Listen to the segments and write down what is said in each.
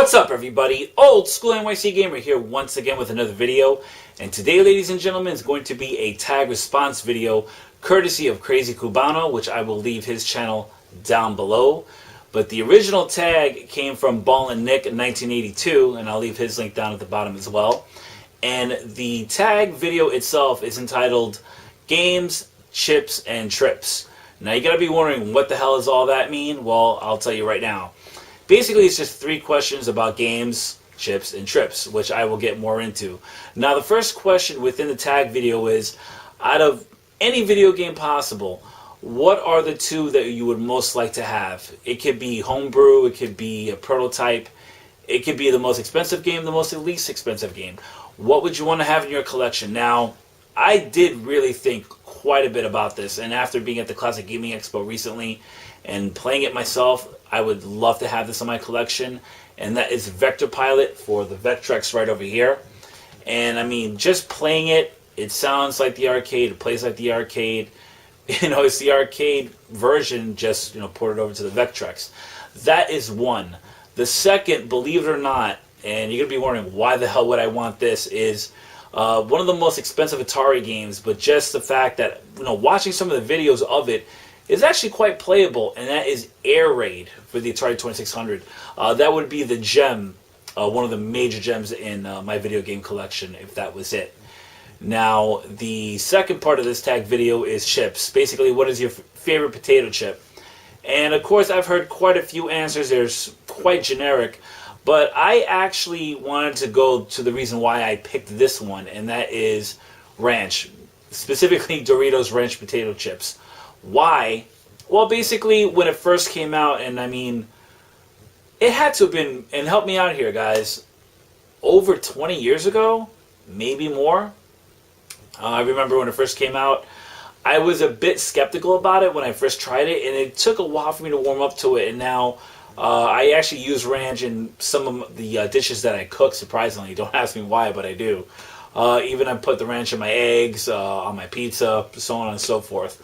What's up, everybody? Old School NYC Gamer here once again with another video. And today, ladies and gentlemen, is going to be a tag response video courtesy of Crazy Cubano, which I will leave his channel down below. But the original tag came from Ballin' Nick in 1982, and I'll leave his link down at the bottom as well. And the tag video itself is entitled Games, Chips, and Trips. Now, you gotta be wondering, what the hell does all that mean? Well, I'll tell you right now. Basically, it's just 3 questions about games, chips, and trips, which I will get more into. Now, the first question within the tag video is, out of any video game possible, what are the 2 that you would most like to have? It could be homebrew, it could be a prototype, it could be the most expensive game, the most least expensive game. What would you want to have in your collection? Now, I did really think quite a bit about this, and after being at the Classic Gaming Expo recently and playing it myself, I would love to have this in my collection, and that is Vector Pilot for the Vectrex right over here. And I mean, just playing it, it sounds like the arcade, it plays like the arcade. You know, it's the arcade version, just, you know, ported over to the Vectrex. That is one. The second, believe it or not, and you're going to be wondering, why the hell would I want this, is one of the most expensive Atari games, but just the fact that, you know, watching some of the videos of it is actually quite playable, and that is Air Raid for the Atari 2600. That would be the gem, one of the major gems in my video game collection, if that was it. Now, the second part of this tag video is chips. Basically, what is your favorite potato chip? And of course, I've heard quite a few answers. They're quite generic, but I actually wanted to go to the reason why I picked this one, and that is ranch. Specifically, Doritos Ranch potato chips. Why? Well, basically, when it first came out, and I mean, it had to have been, and help me out here, guys, over 20 years ago, maybe more. I remember when it first came out, I was a bit skeptical about it when I first tried it, and it took a while for me to warm up to it, and now I actually use ranch in some of the dishes that I cook, surprisingly. Don't ask me why, but I do. Even I put the ranch in my eggs, on my pizza, so on and so forth.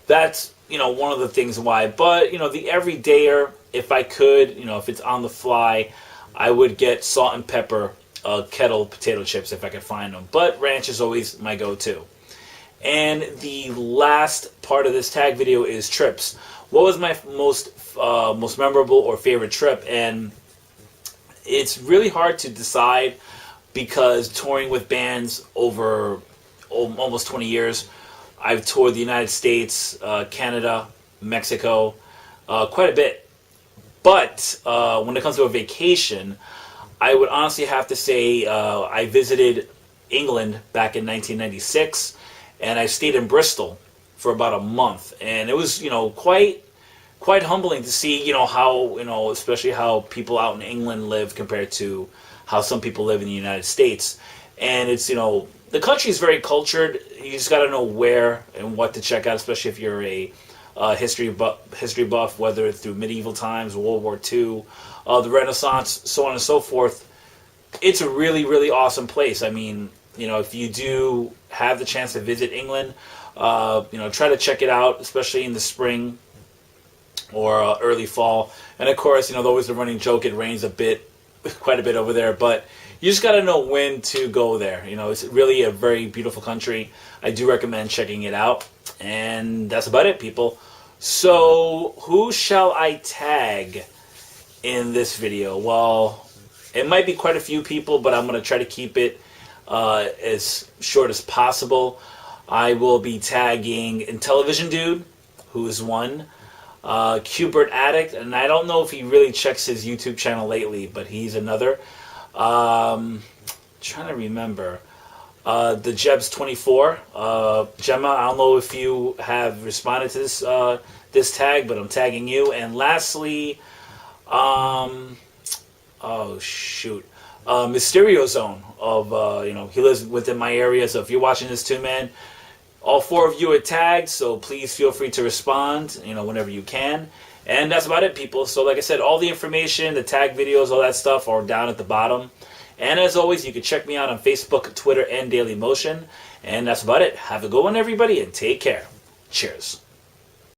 That's, you know, one of the things why. But, you know, the everydayer, if I could, you know, if it's on the fly, I would get salt and pepper kettle potato chips if I could find them. But ranch is always my go-to. And the last part of this tag video is trips. What was my most memorable or favorite trip? And it's really hard to decide because touring with bands over almost 20 years, I've toured the United States, Canada, Mexico, quite a bit. But when it comes to a vacation, I would honestly have to say I visited England back in 1996, and I stayed in Bristol for about a month. And it was, you know, quite humbling to see, you know, how, you know, especially how people out in England live compared to how some people live in the United States. And it's, you know, the country is very cultured. You just got to know where and what to check out, especially if you're a history buff, whether it's through medieval times, World War II, the Renaissance, so on and so forth. It's a really, really awesome place. I mean, you know, if you do have the chance to visit England, you know, try to check it out, especially in the spring or early fall. And of course, you know, always the running joke, it rains quite a bit over there, but you just got to know when to go there. You know, it's really a very beautiful country. I do recommend checking it out. And that's about it, people. So, who shall I tag in this video? Well, it might be quite a few people, but I'm going to try to keep it as short as possible. I will be tagging Intellivisiondude, who is one. Cubert Addict, and I don't know if he really checks his YouTube channel lately, but he's another. Trying to remember. The Jebs 24. Gemma, I don't know if you have responded to this tag, but I'm tagging you. And lastly, oh shoot, mysteriozone of you know, he lives within my area, so if you're watching this too, man, all 4 of you are tagged, so please feel free to respond, you know, whenever you can. And that's about it, people. So like I said, all the information, the tag videos, all that stuff are down at the bottom. And as always, you can check me out on Facebook, Twitter, and DailyMotion. And that's about it. Have a good one, everybody, and take care. Cheers.